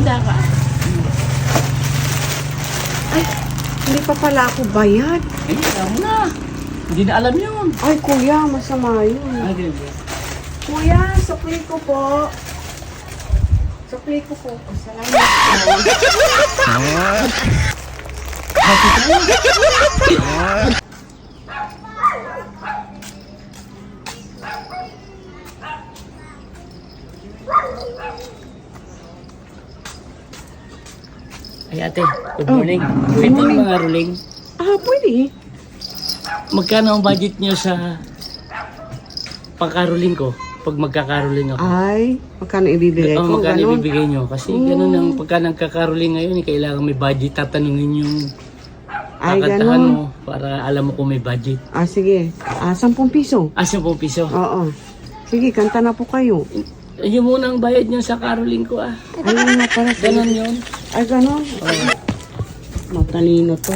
handa ka. Ay, hindi pa pala ako bayad. Ay, alam na. Hindi na alam yun. Ay, kuya, masama yun. Ay, hindi. Kuya, sukli ko po. Sukli ko po. Salamat po. Ay, ate. Good morning. Pwede yung mga ruling. Ah, pwede. Magkano ang budget niyo sa pagkaruling ko? Pag magkakaruling ako. Ay, magkano ibibigay ko? Magkano Ganon. ibibigay nyo? Kasi ganun ang pagka nagkakaruling ngayon, kailangan may budget. Tatanungin yung Ay, kakantahan ganon. mo para alam mo kung may budget. Ah, sige. 10 piso. 10 piso. Oo. Sige, kanta na po kayo. Yun muna ang bayad nyo sa caroling ko Ayun nga pala. Ganon yun. Ay, ganon. Matalino to.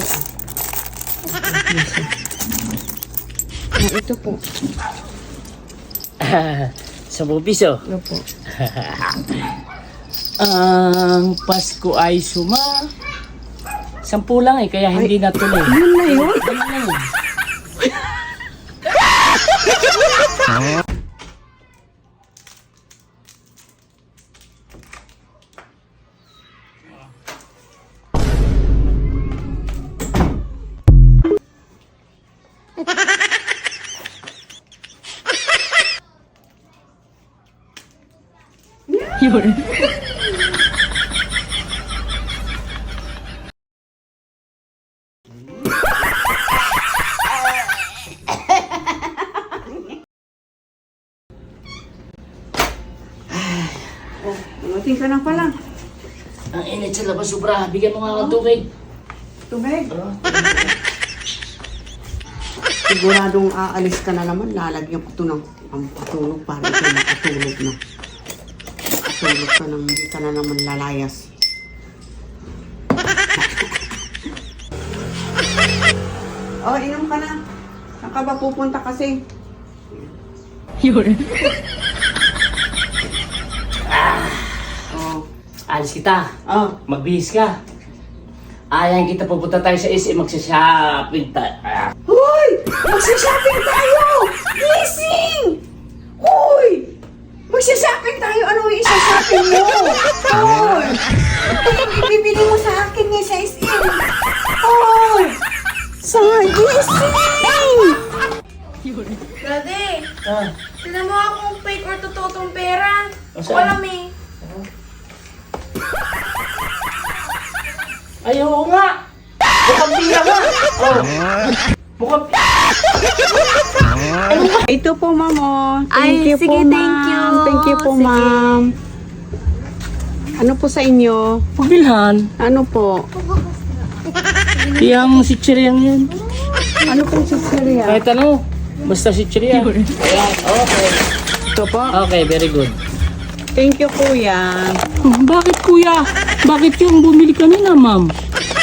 Ito po. 10 piso. Ito po. Ang Pasko ay 10 lang kaya hindi natuloy. Yun na yun. Yun na yun. Yun. Dumating ka na pala. Ang init sa labas, sobra. Bigyan mo nga ng tubig. Tubig. Siguradong aalis ka na naman. Lalagyan ko ito ng pampatulog para ito makatulog na. Matulog ka nang hindi ka na naman lalayas. Oh, inom ka na. Saan ka ba pupunta kasi? Yun. Oh. Alis kita. Oh. Magbihis ka. Ayan kita, pupunta tayo sa SM, magsashopping tayo. Hoy! Magsashopping tayo! Gising! Hoy! Magsashopping tayo! Ano yung isa-shopping mo? Hoy! Ibibili mo sa akin niya sa SM. Hoy! Sa gising! Daddy, Ah, tinan mo akong fake or totoo tong pera. saan? Walang eh. ay, oo nga. Mukhang pira nga. Oh. Mukhang Ito po, ma'am. Oh. Thank Ay, you sige, po, ma'am. thank you. Thank you po, Sige. ma'am. Ano po sa inyo? pabilhan. Ano po? Yang si Chiriyang yun. Ano pong sisiriya? Kahit ano, basta si Chiriyang. Ayan, okay. Ito po? Okay, very good. Thank you, kuya. Bakit kuya? Bakit yung bumili kanina, ma'am?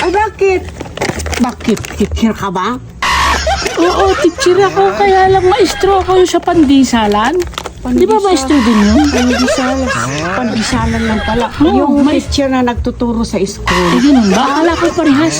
Ay, bakit? Bakit? Teacher ka ba? Oo, teacher ako. Kaya lang maestro ako sa pandisalan. Di ba maestro din yun? Pandisalan. Pandisalan lang pala. Oo, Yung may- teacher na nagtuturo sa school. Ay, ganun ba? Akala ko parehas.